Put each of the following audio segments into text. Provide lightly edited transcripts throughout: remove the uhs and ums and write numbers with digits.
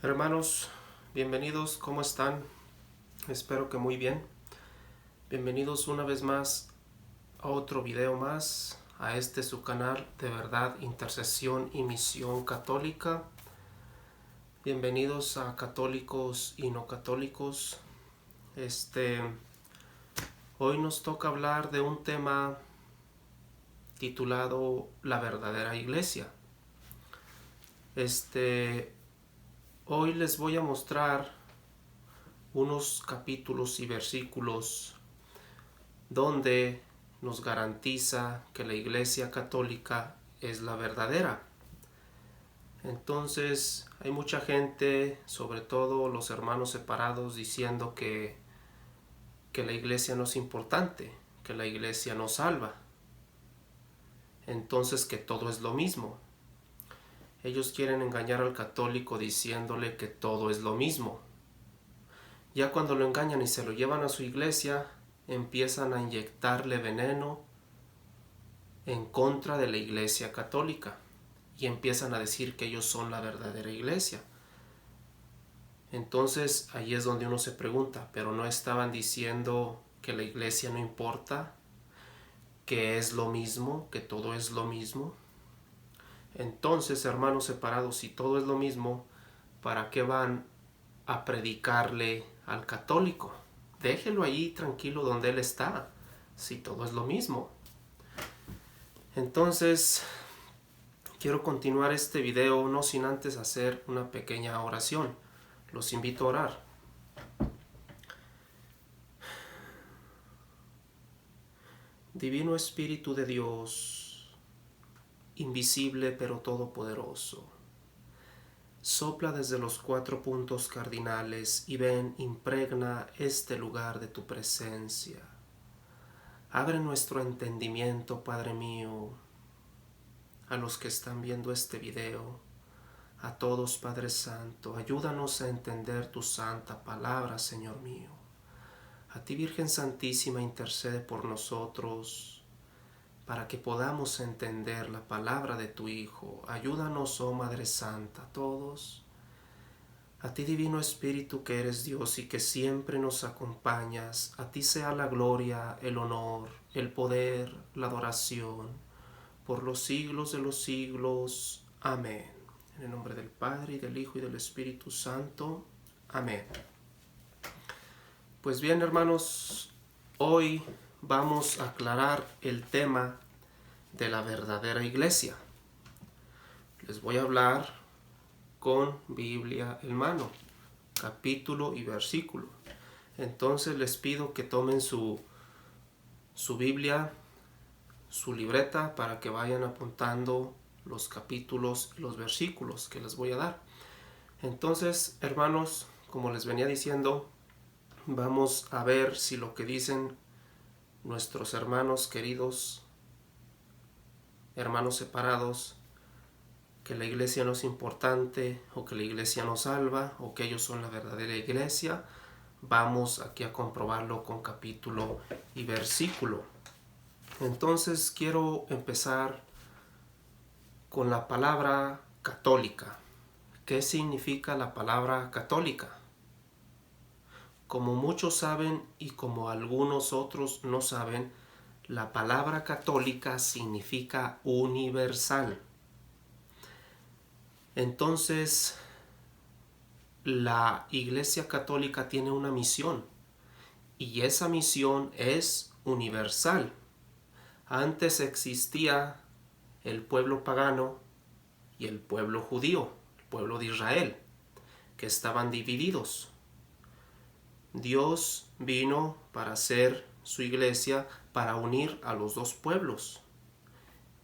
Hermanos, bienvenidos, ¿cómo están? Espero que muy bien. Bienvenidos una vez más a otro video más, a este su canal de verdad, intercesión y misión católica. Bienvenidos a católicos y no católicos. Hoy nos toca hablar de un tema titulado La verdadera iglesia. Hoy les voy a mostrar unos capítulos y versículos donde nos garantiza que la Iglesia Católica es la verdadera. Entonces hay mucha gente, sobre todo los hermanos separados, diciendo que la Iglesia no es importante, que la Iglesia no salva. Entonces que todo es lo mismo. Ellos quieren engañar al católico diciéndole que todo es lo mismo. Ya cuando lo engañan y se lo llevan a su iglesia, empiezan a inyectarle veneno en contra de la Iglesia Católica y empiezan a decir que ellos son la verdadera iglesia. Entonces ahí es donde uno se pregunta, pero no estaban diciendo que la iglesia no importa, que es lo mismo, que todo es lo mismo. Entonces, hermanos separados, si todo es lo mismo, ¿para qué van a predicarle al católico? Déjelo ahí tranquilo donde él está, si todo es lo mismo. Entonces, quiero continuar este video no sin antes hacer una pequeña oración. Los invito a orar. Divino Espíritu de Dios, invisible pero todopoderoso, sopla desde los 4 puntos cardinales y ven, impregna este lugar de tu presencia. Abre nuestro entendimiento, Padre mío, a los que están viendo este video, a todos, Padre Santo, ayúdanos a entender tu santa palabra, Señor mío. A ti, Virgen Santísima, intercede por nosotros, para que podamos entender la palabra de tu Hijo. Ayúdanos, oh Madre Santa, a todos. A ti, Divino Espíritu, que eres Dios y que siempre nos acompañas, a ti sea la gloria, el honor, el poder, la adoración, por los siglos de los siglos. Amén. En el nombre del Padre, y del Hijo, y del Espíritu Santo. Amén. Pues bien, hermanos, hoy vamos a aclarar el tema de la verdadera iglesia. Les voy a hablar con Biblia en mano, capítulo y versículo. Entonces les pido que tomen su Biblia, su libreta, para que vayan apuntando los capítulos y los versículos que les voy a dar. Entonces, hermanos, como les venía diciendo, vamos a ver si lo que dicen nuestros hermanos queridos, hermanos separados, que la iglesia no es importante, o que la iglesia no salva, o que ellos son la verdadera iglesia. Vamos aquí a comprobarlo con capítulo y versículo. Entonces quiero empezar con la palabra católica. ¿Qué significa la palabra católica? Como muchos saben y como algunos otros no saben, la palabra católica significa universal. Entonces, la Iglesia Católica tiene una misión, y esa misión es universal. Antes existía el pueblo pagano y el pueblo judío, el pueblo de Israel, que estaban divididos. Dios vino para hacer su iglesia, para unir a los dos pueblos.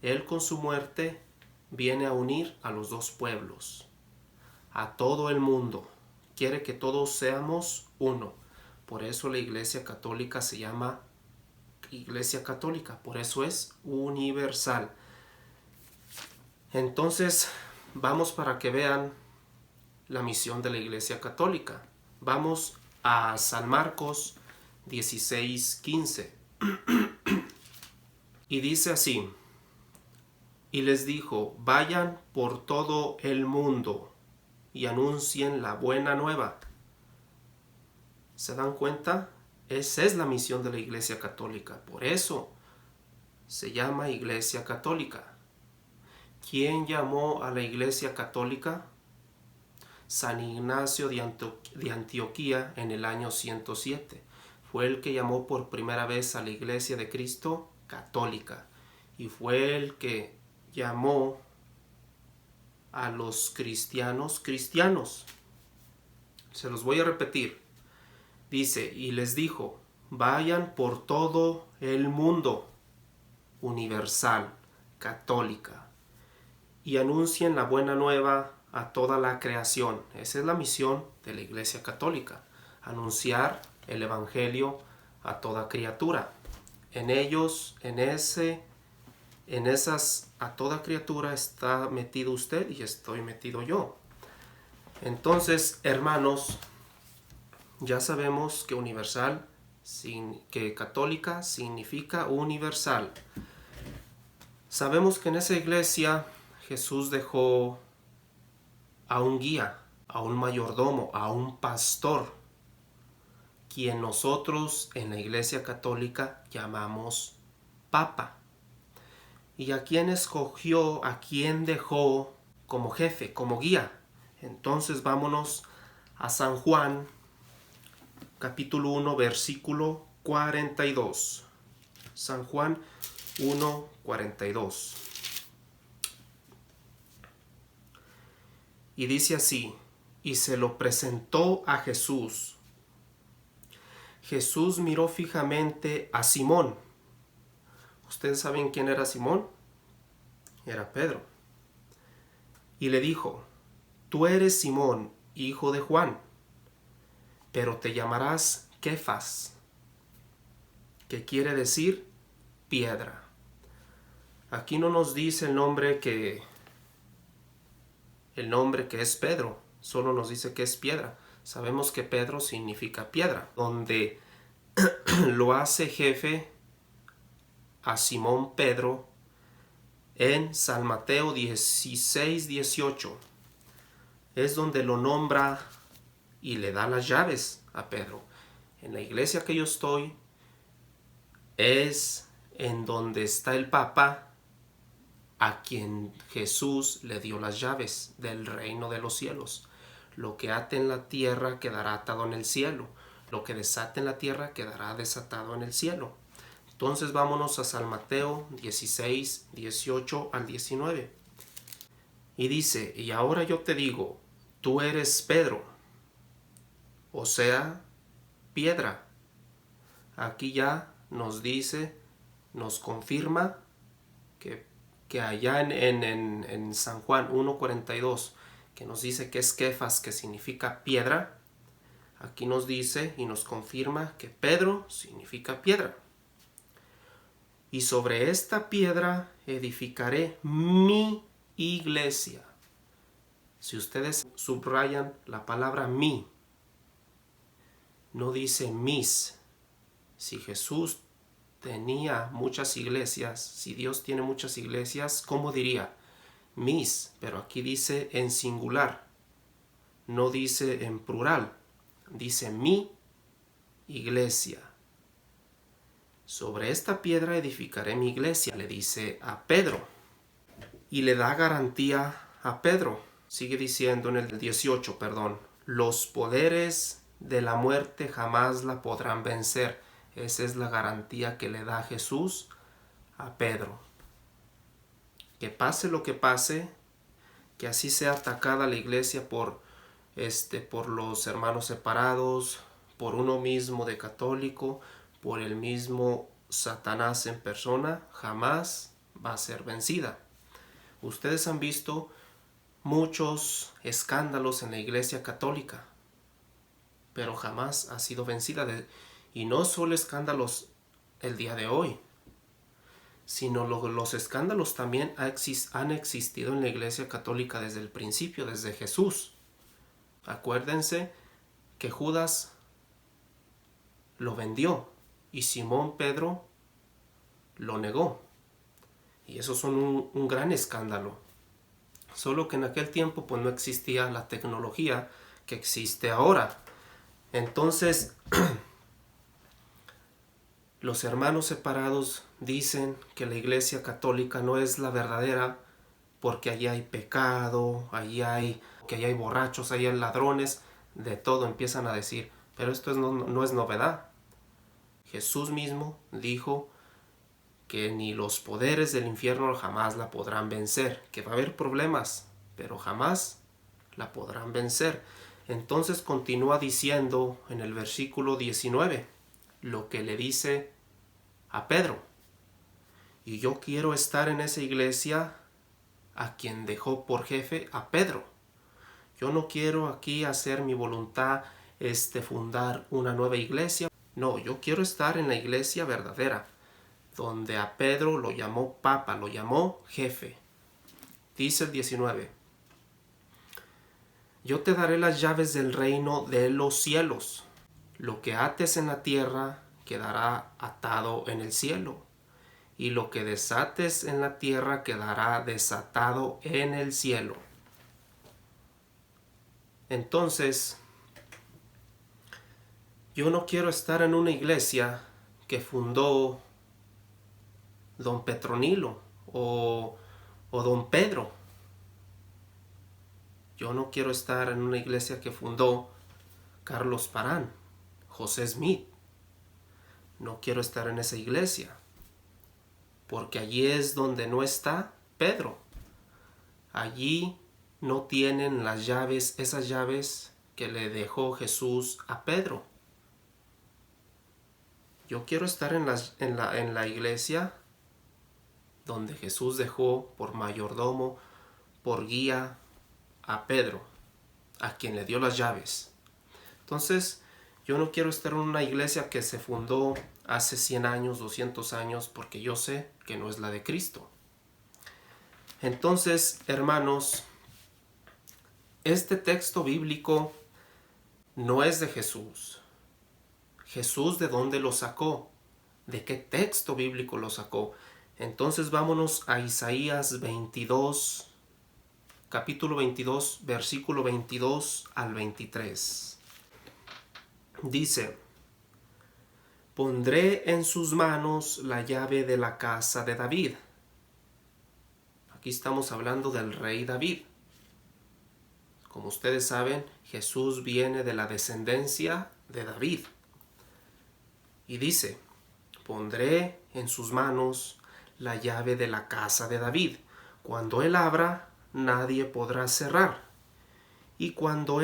Él con su muerte viene a unir a los dos pueblos, a todo el mundo. Quiere que todos seamos uno. Por eso la Iglesia Católica se llama Iglesia Católica, por eso es universal. Entonces, vamos para que vean la misión de la Iglesia Católica. Vamos a San Marcos 16:15. Y dice así: y les dijo, vayan por todo el mundo y anuncien la buena nueva. ¿Se dan cuenta? Esa es la misión de la Iglesia Católica. Por eso se llama Iglesia Católica. ¿Quién llamó a la Iglesia Católica? San Ignacio de Antioquía en el año 107. Fue el que llamó por primera vez a la Iglesia de Cristo católica. Y fue el que llamó a los cristianos cristianos. Se los voy a repetir. Dice, y les dijo, vayan por todo el mundo, universal, católica, y anuncien la buena nueva a toda la creación. Esa es la misión de la Iglesia Católica, anunciar el Evangelio a toda criatura. En ellos, en esas, a toda criatura está metido usted y estoy metido yo. Entonces, hermanos, ya sabemos que universal, que católica significa universal. Sabemos que en esa iglesia Jesús dejó a un guía, a un mayordomo, a un pastor, quien nosotros en la Iglesia Católica llamamos Papa. Y a quien escogió, a quien dejó como jefe, como guía. Entonces vámonos a San Juan, capítulo 1, versículo 42. San Juan 1, 42. Y dice así, y se lo presentó a Jesús. Jesús miró fijamente a Simón. ¿Ustedes saben quién era Simón? Era Pedro. Y le dijo, tú eres Simón, hijo de Juan, pero te llamarás Kefas, que quiere decir piedra. Aquí no nos dice el nombre que es Pedro, solo nos dice que es piedra. Sabemos que Pedro significa piedra, donde lo hace jefe a Simón Pedro en San Mateo 16, 18. Es donde lo nombra y le da las llaves a Pedro. En la iglesia que yo estoy es en donde está el Papa, a quien Jesús le dio las llaves del reino de los cielos. Lo que ate en la tierra quedará atado en el cielo. Lo que desate en la tierra quedará desatado en el cielo. Entonces vámonos a San Mateo 16, 18 al 19. Y dice, y ahora yo te digo, tú eres Pedro, o sea, piedra. Aquí ya nos dice, nos confirma que allá en San Juan 1:42, que nos dice que es Kefas, que significa piedra, aquí nos dice y nos confirma que Pedro significa piedra. Y sobre esta piedra edificaré mi iglesia. Si ustedes subrayan la palabra mi, no dice mis. Si Jesús tenía muchas iglesias, si Dios tiene muchas iglesias, ¿cómo diría? Mis, pero aquí dice en singular, no dice en plural, dice mi iglesia. Sobre esta piedra edificaré mi iglesia, le dice a Pedro, y le da garantía a Pedro. Sigue diciendo en el 18, los poderes de la muerte jamás la podrán vencer. Esa es la garantía que le da Jesús a Pedro. Que pase lo que pase, que así sea atacada la iglesia por los hermanos separados, por uno mismo de católico, por el mismo Satanás en persona, jamás va a ser vencida. Ustedes han visto muchos escándalos en la iglesia católica, pero jamás ha sido vencida. Y no solo escándalos el día de hoy, sino los escándalos también han existido en la iglesia católica desde el principio, desde Jesús. Acuérdense que Judas lo vendió y Simón Pedro lo negó. Y eso son un gran escándalo. Solo que en aquel tiempo pues no existía la tecnología que existe ahora. Entonces, los hermanos separados dicen que la Iglesia Católica no es la verdadera porque allí hay pecado, allí hay borrachos, allí hay ladrones, de todo empiezan a decir. Pero esto no es novedad. Jesús mismo dijo que ni los poderes del infierno jamás la podrán vencer, que va a haber problemas, pero jamás la podrán vencer. Entonces continúa diciendo en el versículo 19 lo que le dice a Pedro. Y yo quiero estar en esa iglesia a quien dejó por jefe a Pedro. Yo no quiero aquí hacer mi voluntad, fundar una nueva iglesia. No, yo quiero estar en la iglesia verdadera, donde a Pedro lo llamó papa, lo llamó jefe. Dice el 19. Yo te daré las llaves del reino de los cielos. Lo que ates en la tierra quedará atado en el cielo, y lo que desates en la tierra quedará desatado en el cielo. Entonces, yo no quiero estar en una iglesia que fundó don Petronilo o don Pedro. Yo no quiero estar en una iglesia que fundó Carlos Parán, José Smith. No quiero estar en esa iglesia, porque allí es donde no está Pedro. Allí no tienen las llaves, esas llaves que le dejó Jesús a Pedro. Yo quiero estar en la iglesia donde Jesús dejó por mayordomo, por guía a Pedro, a quien le dio las llaves. Entonces, yo no quiero estar en una iglesia que se fundó hace 100 años, 200 años, porque yo sé que no es la de Cristo. Entonces, hermanos, este texto bíblico no es de Jesús. ¿Jesús de dónde lo sacó? ¿De qué texto bíblico lo sacó? Entonces vámonos a Isaías 22, capítulo 22, versículo 22 al 23. Dice: pondré en sus manos la llave de la casa de David. Aquí estamos hablando del rey David. Como ustedes saben, Jesús viene de la descendencia de David. Y dice: pondré en sus manos la llave de la casa de David. Cuando él abra, nadie podrá cerrar. Y cuando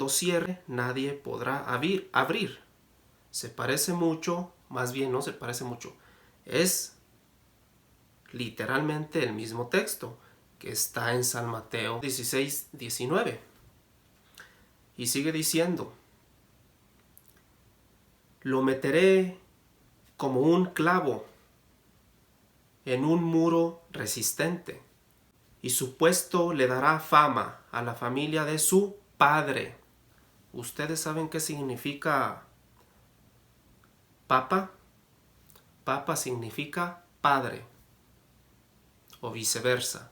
cierre, nadie podrá abrir. Se parece mucho, más bien no se parece mucho. Es literalmente el mismo texto que está en San Mateo 16, 19. Y sigue diciendo: lo meteré como un clavo en un muro resistente, y su puesto le dará fama a la familia de su padre. ¿Ustedes saben qué significa papa? Papa significa padre, o viceversa.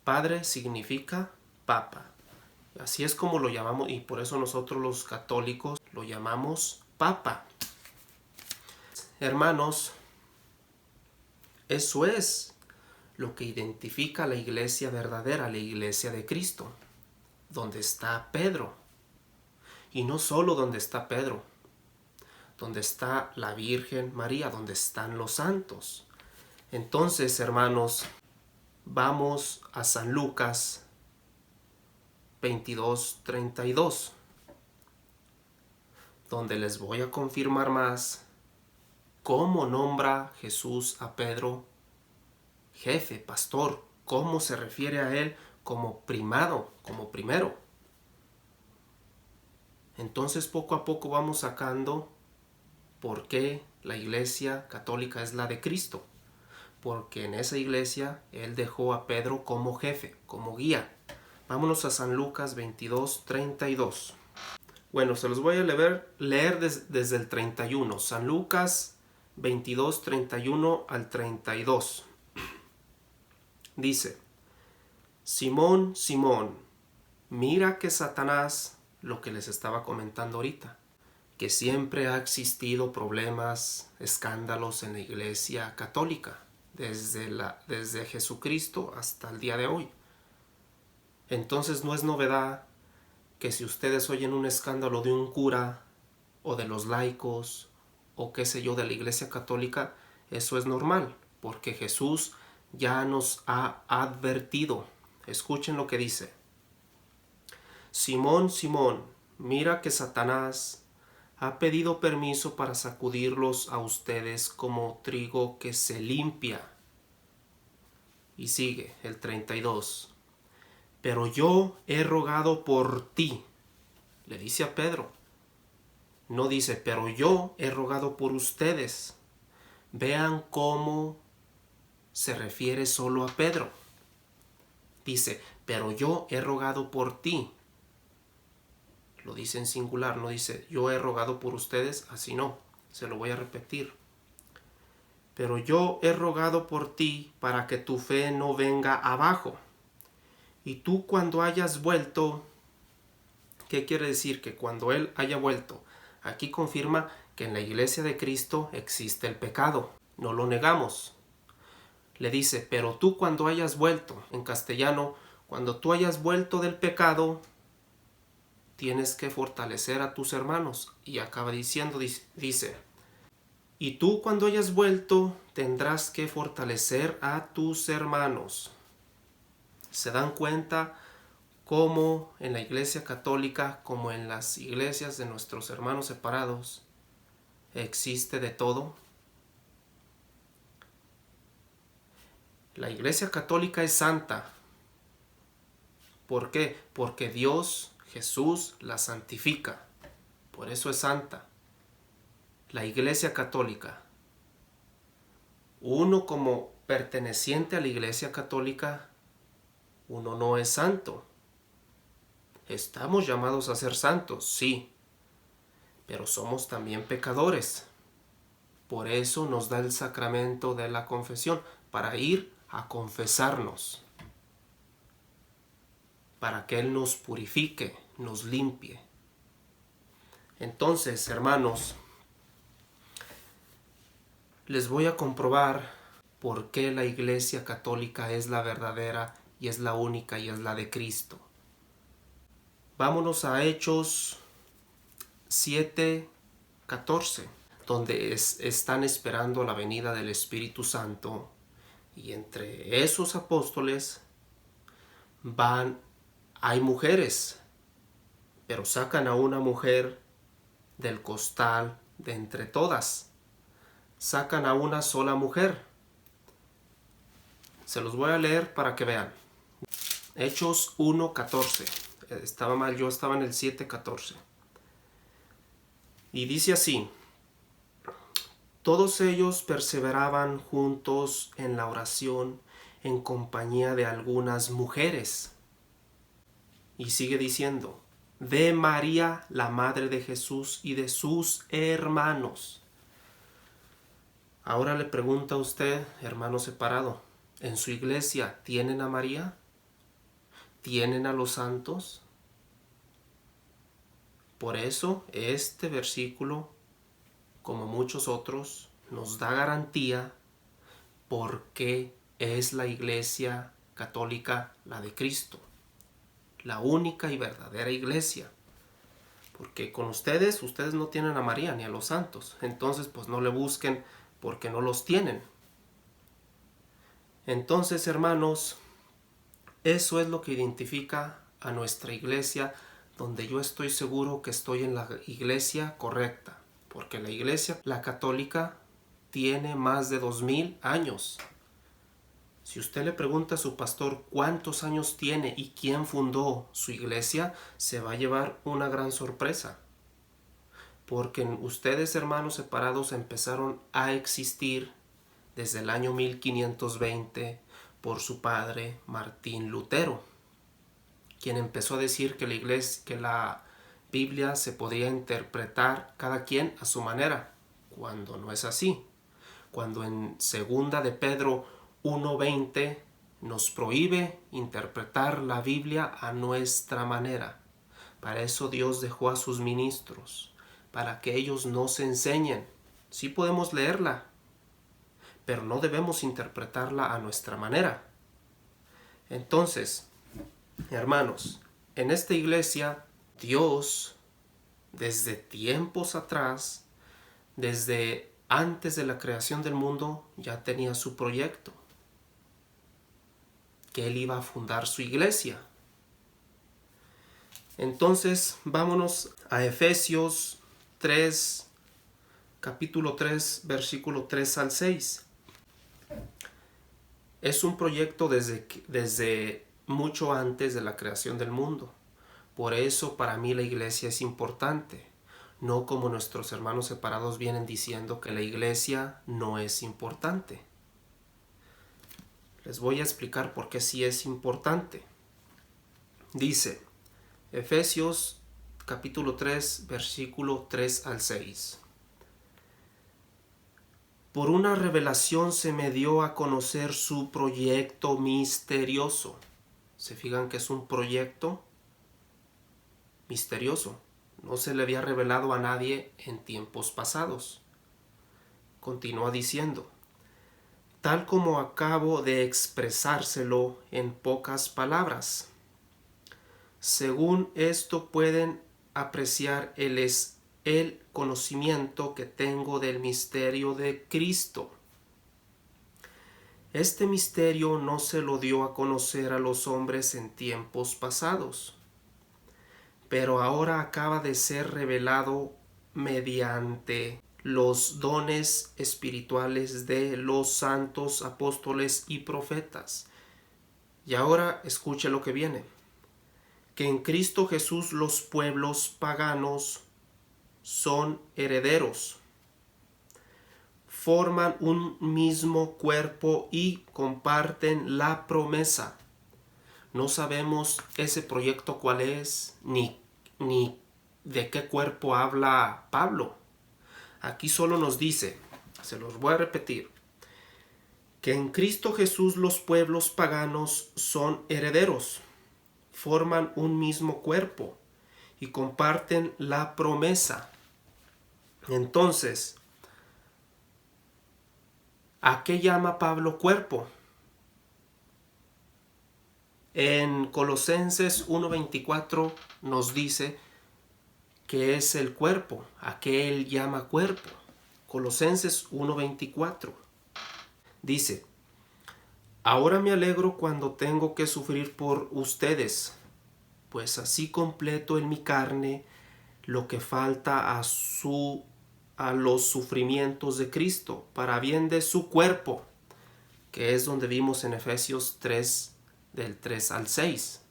Padre significa papa. Así es como lo llamamos, y por eso nosotros los católicos lo llamamos papa. Hermanos, eso es lo que identifica a la iglesia verdadera, la iglesia de Cristo, donde está Pedro. Y no solo donde está Pedro, donde está la Virgen María, donde están los santos. Entonces, hermanos, vamos a San Lucas 22:32, donde les voy a confirmar más cómo nombra Jesús a Pedro jefe, pastor, cómo se refiere a él como primado, como primero. Entonces poco a poco vamos sacando por qué la iglesia católica es la de Cristo. Porque en esa iglesia él dejó a Pedro como jefe, como guía. Vámonos a San Lucas 22:32. Bueno, se los voy a leer desde el 31. San Lucas 22:31 al 32. Dice: Simón, Simón, mira que Satanás, lo que les estaba comentando ahorita, que siempre ha existido problemas, escándalos en la Iglesia Católica, desde Jesucristo hasta el día de hoy. Entonces no es novedad que si ustedes oyen un escándalo de un cura o de los laicos o qué sé yo de la Iglesia Católica, eso es normal, porque Jesús ya nos ha advertido. Escuchen lo que dice. Simón, Simón, mira que Satanás ha pedido permiso para sacudirlos a ustedes como trigo que se limpia. Y sigue el 32. Pero yo he rogado por ti. Le dice a Pedro. No dice, pero yo he rogado por ustedes. Vean cómo se refiere solo a Pedro. Dice, pero yo he rogado por ti. Lo dice en singular, no dice, yo he rogado por ustedes, así no. Se lo voy a repetir. Pero yo he rogado por ti para que tu fe no venga abajo. Y tú cuando hayas vuelto, ¿qué quiere decir? Que cuando Él haya vuelto, aquí confirma que en la iglesia de Cristo existe el pecado. No lo negamos. Le dice, pero tú cuando hayas vuelto, en castellano, cuando tú hayas vuelto del pecado, tienes que fortalecer a tus hermanos. Y acaba diciendo, dice, y tú cuando hayas vuelto, tendrás que fortalecer a tus hermanos. ¿Se dan cuenta cómo en la iglesia católica, como en las iglesias de nuestros hermanos separados, existe de todo? La iglesia católica es santa. ¿Por qué? Porque Dios, Jesús, la santifica. Por eso es santa. La iglesia católica. Uno como perteneciente a la iglesia católica, uno no es santo. Estamos llamados a ser santos, sí, pero somos también pecadores. Por eso nos da el sacramento de la confesión, para ir a confesarnos, para que Él nos purifique, nos limpie. Entonces, hermanos, les voy a comprobar por qué la Iglesia Católica es la verdadera y es la única y es la de Cristo. Vámonos a Hechos 7:14, donde están esperando la venida del Espíritu Santo, y entre esos apóstoles hay mujeres, pero sacan a una mujer del costal de entre todas. Sacan a una sola mujer. Se los voy a leer para que vean. Hechos 1:14. Estaba mal, yo estaba en el 7:14. Y dice así: todos ellos perseveraban juntos en la oración en compañía de algunas mujeres. Y sigue diciendo, de María, la madre de Jesús, y de sus hermanos. Ahora le pregunta a usted, hermano separado, ¿en su iglesia tienen a María? ¿Tienen a los santos? Por eso este versículo, como muchos otros, nos da garantía porque es la iglesia católica la de Cristo, la única y verdadera iglesia. Porque con ustedes no tienen a María ni a los santos, entonces pues no le busquen porque no los tienen. Entonces, hermanos, eso es lo que identifica a nuestra iglesia, donde yo estoy seguro que estoy en la iglesia correcta, porque la iglesia, la católica, tiene más de 2000 años. Si usted le pregunta a su pastor cuántos años tiene y quién fundó su iglesia, se va a llevar una gran sorpresa. Porque ustedes, hermanos separados, empezaron a existir desde el año 1520 por su padre Martín Lutero, quien empezó a decir que la iglesia, que la Biblia se podía interpretar cada quien a su manera, cuando no es así. Cuando en segunda de Pedro 1:20 nos prohíbe interpretar la Biblia a nuestra manera. Para eso Dios dejó a sus ministros, para que ellos nos enseñen. Sí podemos leerla, pero no debemos interpretarla a nuestra manera. Entonces, hermanos, en esta iglesia, Dios, desde tiempos atrás, desde antes de la creación del mundo, ya tenía su proyecto, que Él iba a fundar su iglesia. Entonces, vámonos a Efesios 3, capítulo 3, versículo 3 al 6. Es un proyecto desde mucho antes de la creación del mundo. Por eso para mí la iglesia es importante. No como nuestros hermanos separados vienen diciendo que la iglesia no es importante. Les voy a explicar por qué sí es importante. Dice, Efesios capítulo 3, versículo 3 al 6. Por una revelación se me dio a conocer su proyecto misterioso. ¿Se fijan que es un proyecto misterioso? No se le había revelado a nadie en tiempos pasados. Continúa diciendo, tal como acabo de expresárselo en pocas palabras. Según esto pueden apreciar el conocimiento que tengo del misterio de Cristo. Este misterio no se lo dio a conocer a los hombres en tiempos pasados, pero ahora acaba de ser revelado mediante los dones espirituales de los santos apóstoles y profetas. Y ahora escuche lo que viene. Que en Cristo Jesús los pueblos paganos son herederos, forman un mismo cuerpo y comparten la promesa. No sabemos ese proyecto cuál es, ni de qué cuerpo habla Pablo. Aquí solo nos dice, se los voy a repetir, que en Cristo Jesús los pueblos paganos son herederos, forman un mismo cuerpo y comparten la promesa. Entonces, ¿a qué llama Pablo cuerpo? En Colosenses 1:24 nos dice que es el cuerpo, a qué él llama cuerpo. Colosenses 1:24 dice, ahora me alegro cuando tengo que sufrir por ustedes, pues así completo en mi carne lo que falta a los sufrimientos de Cristo, para bien de su cuerpo, que es donde vimos en Efesios 3, del 3 al 6.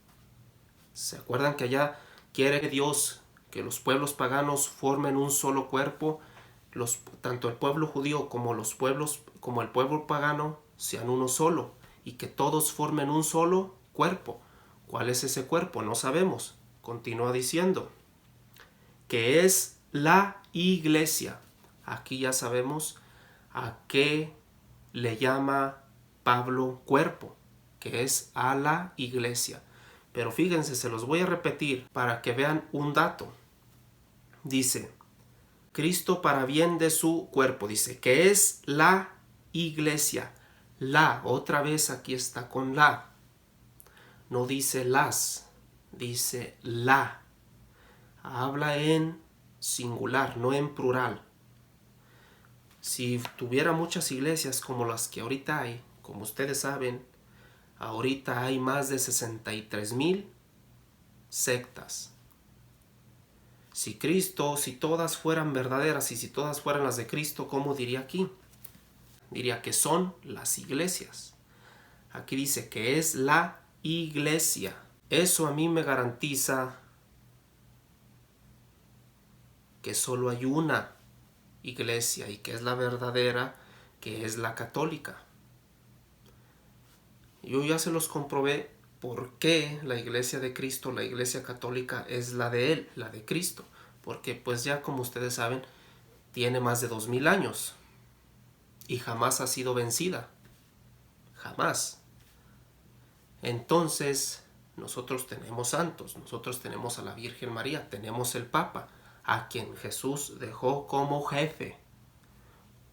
¿Se acuerdan que allá quiere Dios que los pueblos paganos formen un solo cuerpo? Tanto el pueblo judío como el pueblo pagano sean uno solo, y que todos formen un solo cuerpo. ¿Cuál es ese cuerpo? No sabemos. Continúa diciendo que es la iglesia. Aquí ya sabemos a qué le llama Pablo cuerpo, que es a la iglesia. Pero fíjense, se los voy a repetir para que vean un dato. Dice, Cristo para bien de su cuerpo, dice, que es la iglesia. La, otra vez aquí está con la. No dice las, dice la. Habla en singular, no en plural. Si tuviera muchas iglesias como las que ahorita hay, como ustedes saben, ahorita hay más de 63,000 sectas. Si todas fueran verdaderas y si todas fueran las de Cristo, ¿cómo diría aquí? Diría que son las iglesias. Aquí dice que es la iglesia. Eso a mí me garantiza que solo hay una iglesia y que es la verdadera, que es la católica. Yo ya se los comprobé por qué la iglesia de Cristo, la iglesia católica, es la de Él, la de Cristo. Porque pues ya como ustedes saben, tiene más de 2000 años y jamás ha sido vencida. Jamás. Entonces, nosotros tenemos santos, nosotros tenemos a la Virgen María, tenemos el Papa, a quien Jesús dejó como jefe,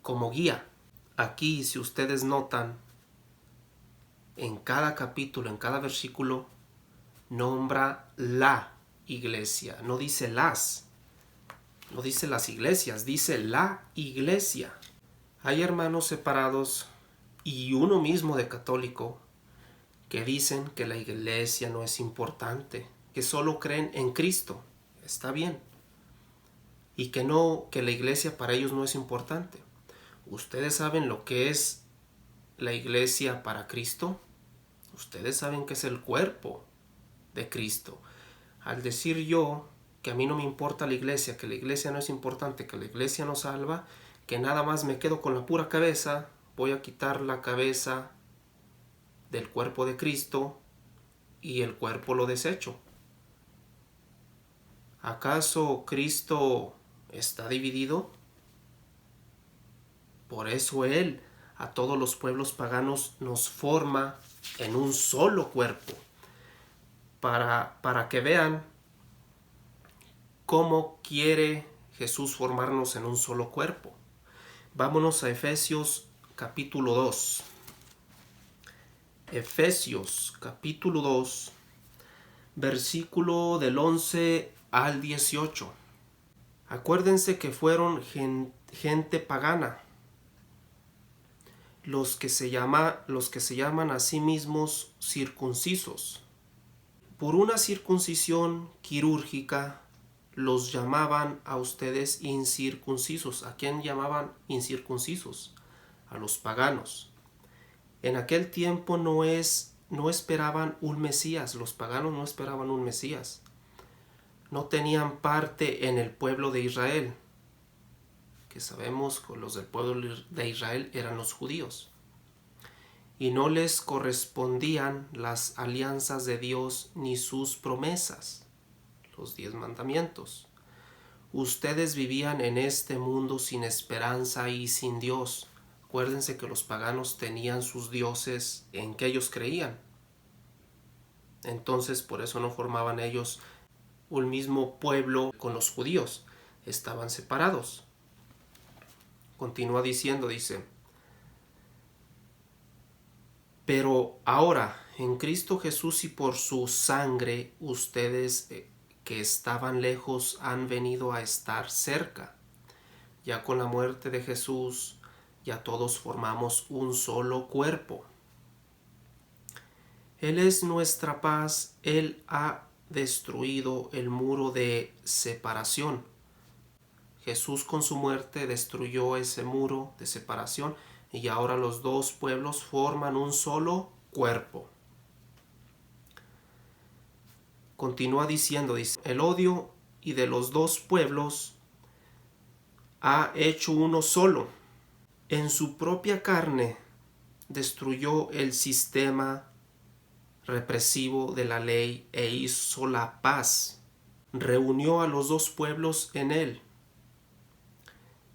como guía. Aquí, si ustedes notan, en cada capítulo, en cada versículo, nombra la iglesia, no dice las, no dice las iglesias, dice la iglesia. Hay hermanos separados y uno mismo de católico que dicen que la iglesia no es importante, que solo creen en Cristo, está bien, y que no, que la iglesia para ellos no es importante. ¿Ustedes saben lo que es la iglesia para Cristo? Ustedes saben que es el cuerpo de Cristo. Al decir yo que a mí no me importa la iglesia, que la iglesia no es importante, que la iglesia no salva, que nada más me quedo con la pura cabeza, voy a quitar la cabeza del cuerpo de Cristo y el cuerpo lo desecho. ¿Acaso Cristo está dividido? Por eso Él a todos los pueblos paganos nos forma en un solo cuerpo, para que vean cómo quiere Jesús formarnos en un solo cuerpo. Vámonos a Efesios capítulo 2. Efesios capítulo 2, versículo del 11 al 18. Acuérdense que fueron gente pagana, los que se llaman a sí mismos circuncisos. Por una circuncisión quirúrgica los llamaban a ustedes incircuncisos. ¿A quién llamaban incircuncisos? A los paganos. En aquel tiempo no esperaban un Mesías, los paganos no esperaban un Mesías. No tenían parte en el pueblo de Israel, que sabemos que los del pueblo de Israel eran los judíos. Y no les correspondían las alianzas de Dios ni sus promesas, los 10 mandamientos. Ustedes vivían en este mundo sin esperanza y sin Dios. Acuérdense que los paganos tenían sus dioses en que ellos creían. Entonces por eso no formaban ellos un mismo pueblo con los judíos. Estaban separados. Continúa diciendo, dice: pero ahora, en Cristo Jesús y por su sangre, ustedes que estaban lejos han venido a estar cerca. Ya con la muerte de Jesús, ya todos formamos un solo cuerpo. Él es nuestra paz, Él ha destruido el muro de separación. Jesús con su muerte destruyó ese muro de separación y ahora los dos pueblos forman un solo cuerpo. Continúa diciendo, dice: el odio y de los dos pueblos ha hecho uno solo. En su propia carne destruyó el sistema represivo de la ley e hizo la paz. Reunió a los dos pueblos en él,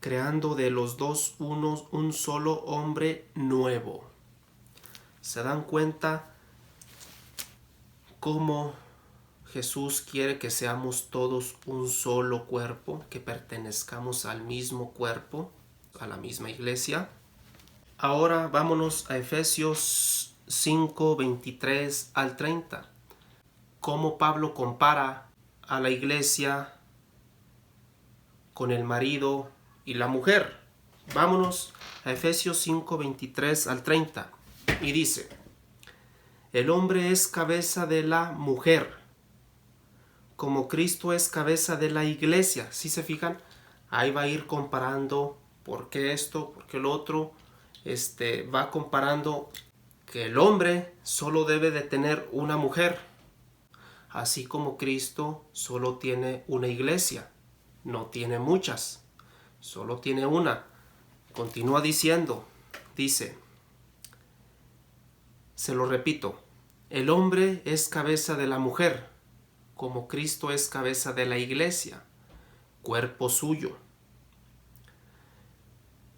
creando de los dos unos un solo hombre nuevo. ¿Se dan cuenta cómo Jesús quiere que seamos todos un solo cuerpo, que pertenezcamos al mismo cuerpo, a la misma iglesia? Ahora vámonos a Efesios 5, 23 al 30. Cómo Pablo compara a la iglesia con el marido y la mujer. Vámonos a Efesios 5, 23 al 30. Y dice: el hombre es cabeza de la mujer, como Cristo es cabeza de la iglesia. ¿Sí se fijan? Ahí va a ir comparando por qué esto, por qué lo otro. Va comparando que el hombre solo debe de tener una mujer, así como Cristo solo tiene una iglesia, no tiene muchas, solo tiene una. Continúa diciendo, dice, se lo repito: el hombre es cabeza de la mujer, como Cristo es cabeza de la iglesia, cuerpo suyo,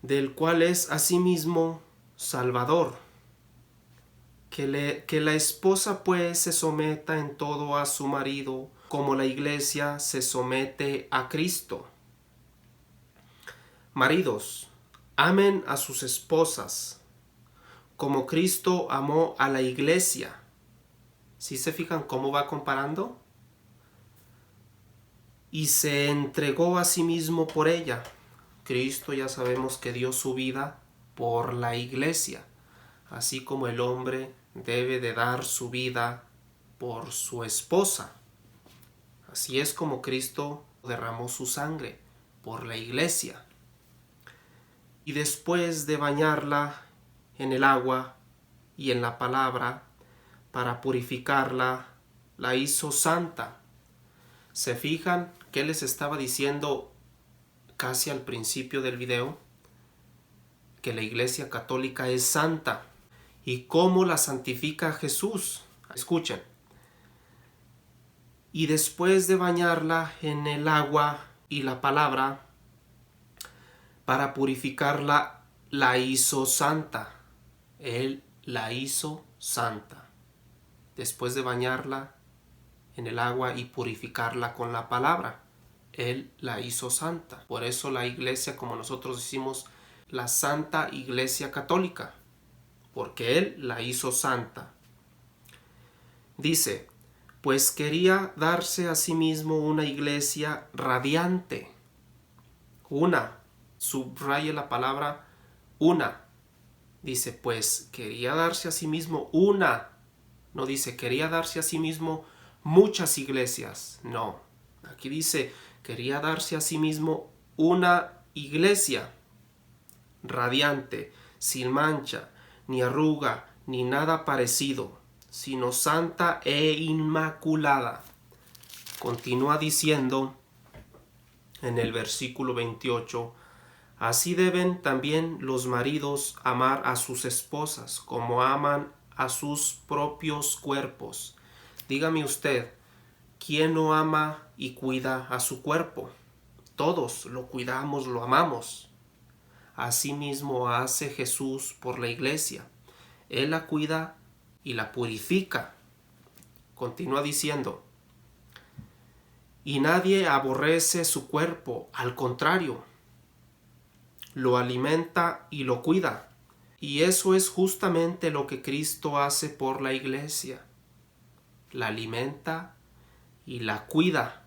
del cual es asimismo Salvador. Que la esposa pues se someta en todo a su marido, como la iglesia se somete a Cristo. Maridos, amen a sus esposas, como Cristo amó a la iglesia. ¿Sí se fijan cómo va comparando? Y se entregó a sí mismo por ella. Cristo ya sabemos que dio su vida por la iglesia, así como el hombre debe de dar su vida por su esposa. Así es como Cristo derramó su sangre por la iglesia. Y después de bañarla en el agua y en la palabra para purificarla, la hizo santa. ¿Se fijan qué les estaba diciendo casi al principio del video? Que la Iglesia Católica es santa. ¿Y cómo la santifica Jesús? Escuchen. Y después de bañarla en el agua y la palabra, para purificarla, la hizo santa. Él la hizo santa. Después de bañarla en el agua y purificarla con la palabra, Él la hizo santa. Por eso la iglesia, como nosotros decimos, la Santa Iglesia Católica, porque Él la hizo santa. Dice, pues quería darse a sí mismo una iglesia radiante. Una, subraye la palabra una. Dice, pues quería darse a sí mismo una. No dice, quería darse a sí mismo muchas iglesias. No, aquí dice, quería darse a sí mismo una iglesia radiante, sin mancha, ni arruga, ni nada parecido, sino santa e inmaculada. Continúa diciendo en el versículo 28, así deben también los maridos amar a sus esposas, como aman a sus propios cuerpos. Dígame usted, ¿quién no ama y cuida a su cuerpo? Todos lo cuidamos, lo amamos. Asimismo hace Jesús por la iglesia. Él la cuida y la purifica. Continúa diciendo, y nadie aborrece su cuerpo, al contrario, lo alimenta y lo cuida. Y eso es justamente lo que Cristo hace por la iglesia. La alimenta y la cuida.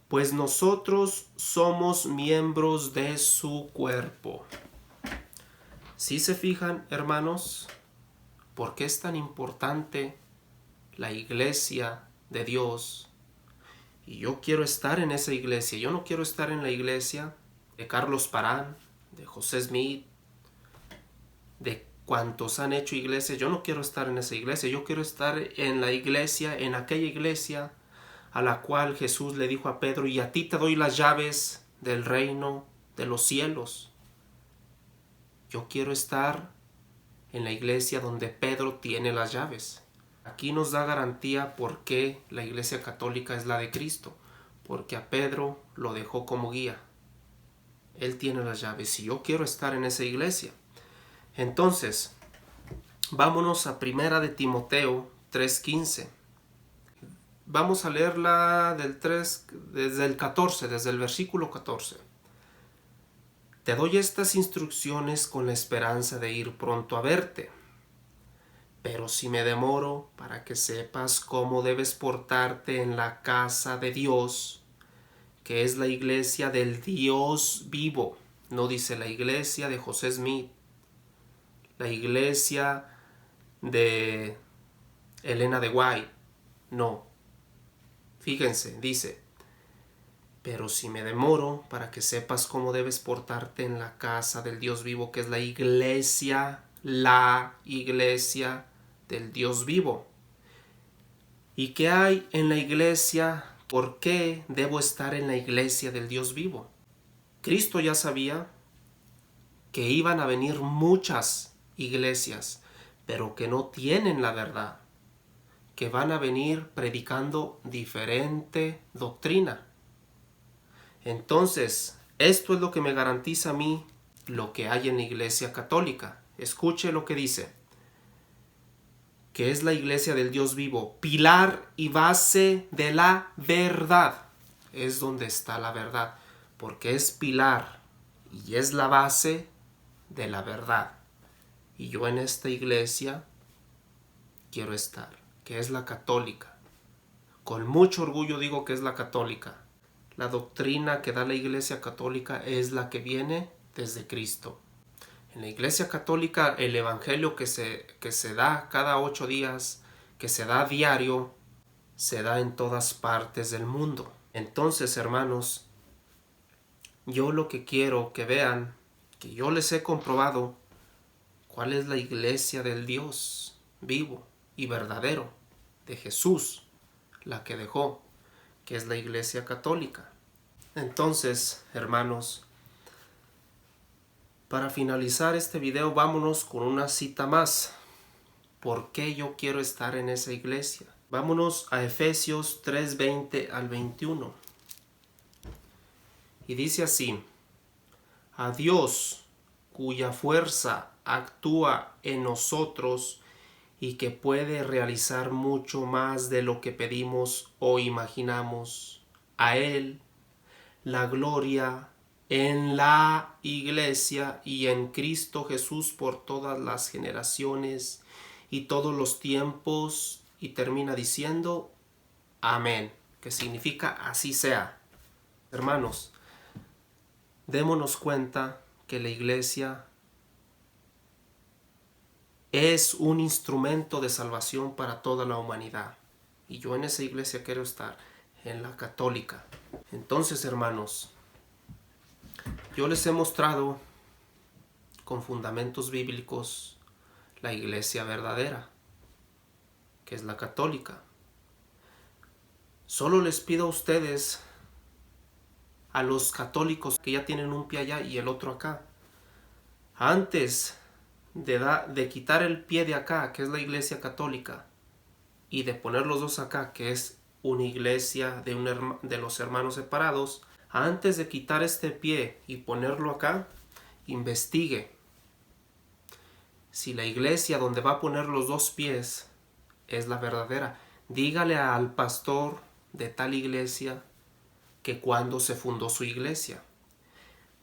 Pues nosotros somos miembros de su cuerpo. ¿Sí se fijan, hermanos? ¿Por qué es tan importante la iglesia de Dios? Y yo quiero estar en esa iglesia. Yo no quiero estar en la iglesia de Carlos Parán, de José Smith, de cuantos han hecho iglesias. Yo no quiero estar en esa iglesia. Yo quiero estar en la iglesia, en aquella iglesia a la cual Jesús le dijo a Pedro, y a ti te doy las llaves del reino de los cielos. Yo quiero estar en la iglesia donde Pedro tiene las llaves. Aquí nos da garantía por qué la iglesia católica es la de Cristo, porque a Pedro lo dejó como guía. Él tiene las llaves y yo quiero estar en esa iglesia. Entonces, vámonos a Primera de Timoteo 3:15. Vamos a leerla desde el 14, desde el versículo 14. Te doy estas instrucciones con la esperanza de ir pronto a verte. Pero si me demoro, para que sepas cómo debes portarte en la casa de Dios, que es la iglesia del Dios vivo. No dice la iglesia de José Smith, la iglesia de Elena de White. No. Fíjense, dice, pero si me demoro, para que sepas cómo debes portarte en la casa del Dios vivo, que es la iglesia del Dios vivo. ¿Y qué hay en la iglesia? ¿Por qué debo estar en la iglesia del Dios vivo? Cristo ya sabía que iban a venir muchas iglesias, pero que no tienen la verdad, que van a venir predicando diferente doctrina. Entonces, esto es lo que me garantiza a mí lo que hay en la iglesia católica. Escuche lo que dice. que es la iglesia del Dios vivo, pilar y base de la verdad. Es donde está la verdad, porque es pilar y es la base de la verdad. Y yo en esta iglesia quiero estar, que es la católica. Con mucho orgullo digo que es la católica. La doctrina que da la iglesia católica es la que viene desde Cristo. En la iglesia católica el evangelio que se da cada 8 días, que se da a diario, se da en todas partes del mundo. Entonces, hermanos, yo lo que quiero que vean, que yo les he comprobado cuál es la iglesia del Dios vivo y verdadero, de Jesús, la que dejó, que es la iglesia católica. Entonces, hermanos, para finalizar este video, vámonos con una cita más. ¿Por qué yo quiero estar en esa iglesia? Vámonos a Efesios 3:20 al 21. Y dice así: a Dios, cuya fuerza actúa en nosotros y que puede realizar mucho más de lo que pedimos o imaginamos, a Él la gloria en la iglesia y en Cristo Jesús por todas las generaciones y todos los tiempos. Y termina diciendo amén, que significa así sea. Hermanos, démonos cuenta que la iglesia es un instrumento de salvación para toda la humanidad. Y yo en esa iglesia quiero estar, en la católica. Entonces, hermanos, yo les he mostrado con fundamentos bíblicos la iglesia verdadera, que es la católica. Solo les pido a ustedes, a los católicos que ya tienen un pie allá y el otro acá, antes de quitar el pie de acá, que es la iglesia católica, y de poner los dos acá, que es una iglesia de los hermanos separados, antes de quitar este pie y ponerlo acá, investigue si la iglesia donde va a poner los dos pies es la verdadera. Dígale al pastor de tal iglesia que cuando se fundó su iglesia.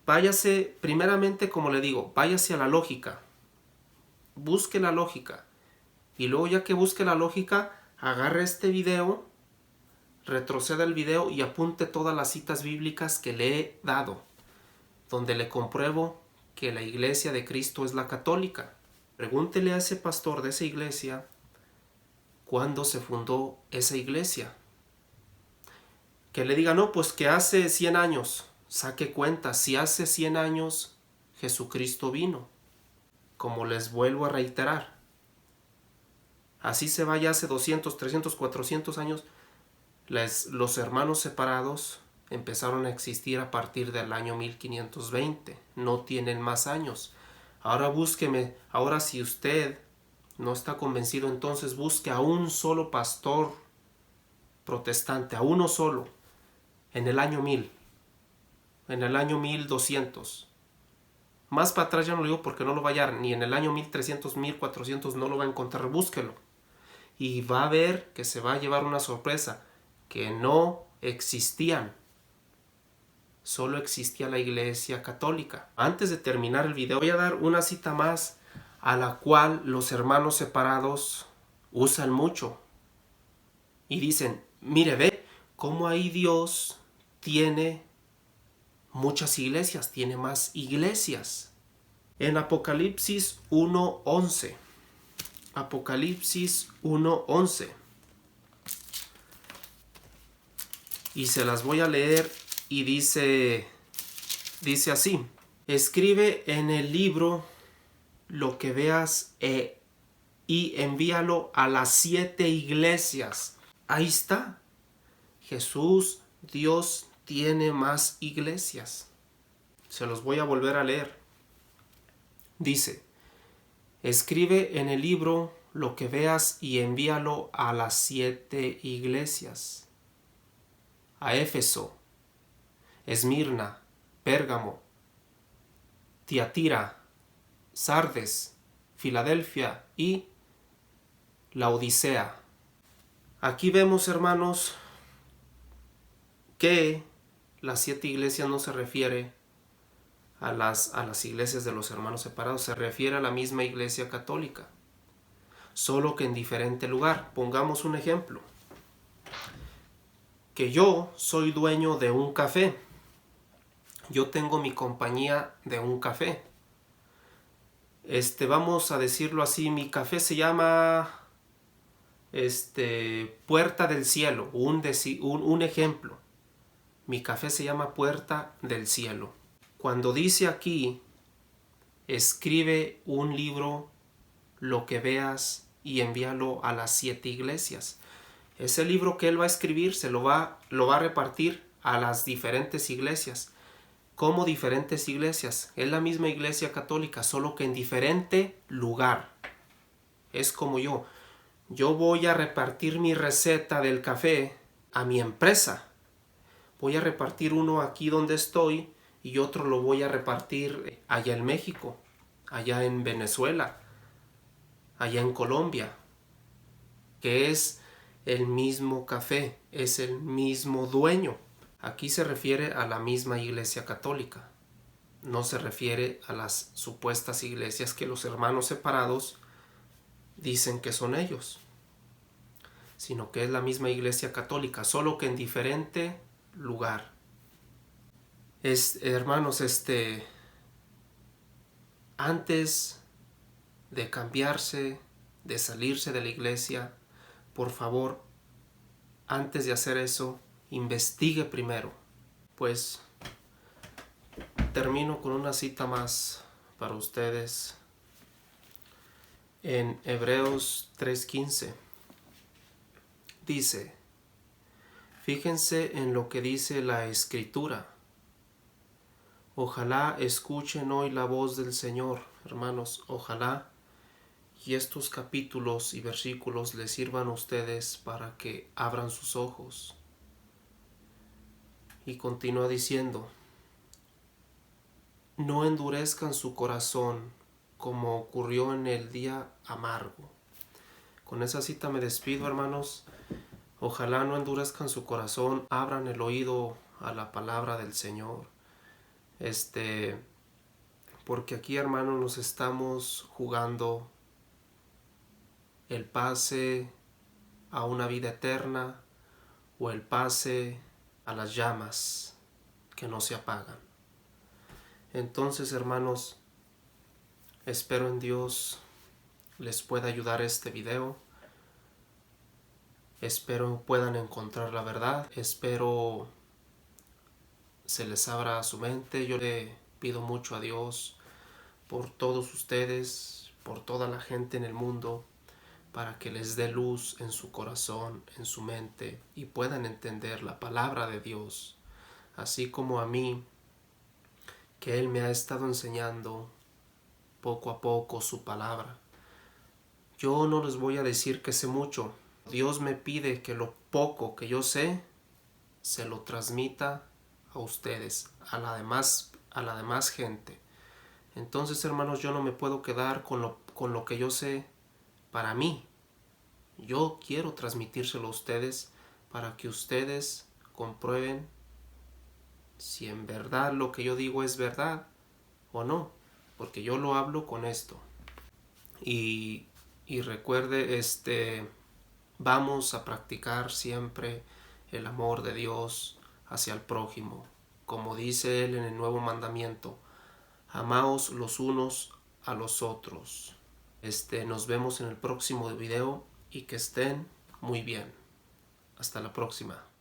Váyase, primeramente, como le digo, váyase a la lógica. Busque la lógica. Y luego, ya que busque la lógica, agarre este video, retroceda el video y apunte todas las citas bíblicas que le he dado, donde le compruebo que la iglesia de Cristo es la católica. Pregúntele a ese pastor de esa iglesia cuándo se fundó esa iglesia. Que le diga, no, pues que hace 100 años. Saque cuenta, si hace 100 años Jesucristo vino. Como les vuelvo a reiterar, así se vaya hace 200, 300, 400 años, los hermanos separados empezaron a existir a partir del año 1520. No tienen más años. Ahora búsqueme, ahora si usted no está convencido, entonces busque a un solo pastor protestante, a uno solo, en el año 1000, en el año 1200. Más para atrás ya no lo digo porque no lo va a hallar, ni en el año 1300, 1400 no lo va a encontrar, búsquelo. Y va a ver que se va a llevar una sorpresa, que no existían. Solo existía la iglesia católica. Antes de terminar el video voy a dar una cita más a la cual los hermanos separados usan mucho. Y dicen, mire, ve cómo ahí Dios tiene muchas iglesias, tiene más iglesias. En Apocalipsis 1:11. Apocalipsis 1:11. Y se las voy a leer y dice así: escribe en el libro lo que veas y envíalo a las 7 iglesias. Ahí está. Jesús, Dios, tiene más iglesias. Se los voy a volver a leer. Dice, escribe en el libro lo que veas y envíalo a las 7 iglesias. A Éfeso, Esmirna, Pérgamo, Tiatira, Sardes, Filadelfia y la Odisea. Aquí vemos, hermanos, que las 7 iglesias no se refiere a las iglesias de los hermanos separados, se refiere a la misma iglesia católica, solo que en diferente lugar. Pongamos un ejemplo, que yo soy dueño de un café, yo tengo mi compañía de un café, vamos a decirlo así, mi café se llama Puerta del Cielo, un ejemplo. Mi café se llama Puerta del Cielo. Cuando dice aquí, escribe un libro, lo que veas, y envíalo a las 7 iglesias. Ese libro que él va a escribir lo va a repartir a las diferentes iglesias. ¿Cómo diferentes iglesias? Es la misma iglesia católica, solo que en diferente lugar. Es como yo voy a repartir mi receta del café a mi empresa. Voy a repartir uno aquí donde estoy y otro lo voy a repartir allá en México, allá en Venezuela, allá en Colombia, que es el mismo café, es el mismo dueño. Aquí se refiere a la misma iglesia católica, no se refiere a las supuestas iglesias que los hermanos separados dicen que son ellos, sino que es la misma iglesia católica, solo que en diferente lugar. Hermanos, antes de cambiarse, de salirse de la iglesia, por favor, antes de hacer eso, investigue primero. Pues termino con una cita más para ustedes en Hebreos 3:15. Dice, fíjense en lo que dice la Escritura. Ojalá escuchen hoy la voz del Señor, hermanos, ojalá y estos capítulos y versículos les sirvan a ustedes para que abran sus ojos. Y continúa diciendo, no endurezcan su corazón como ocurrió en el día amargo. Con esa cita me despido, hermanos. Ojalá no endurezcan su corazón, abran el oído a la palabra del Señor. Porque aquí, hermanos, nos estamos jugando el pase a una vida eterna o el pase a las llamas que no se apagan. Entonces, hermanos, espero en Dios les pueda ayudar este video. Espero puedan encontrar la verdad. Espero se les abra su mente. Yo le pido mucho a Dios por todos ustedes, por toda la gente en el mundo, para que les dé luz en su corazón, en su mente, y puedan entender la palabra de Dios, así como a mí, que Él me ha estado enseñando poco a poco su palabra. Yo no les voy a decir que sé mucho. Dios me pide que lo poco que yo sé, se lo transmita a ustedes, a la demás gente. Entonces, hermanos, yo no me puedo quedar con lo que yo sé para mí. Yo quiero transmitírselo a ustedes para que ustedes comprueben si en verdad lo que yo digo es verdad o no, porque yo lo hablo con esto. Y recuerde, vamos a practicar siempre el amor de Dios hacia el prójimo, como dice Él en el nuevo mandamiento, amaos los unos a los otros. Nos vemos en el próximo video y que estén muy bien. Hasta la próxima.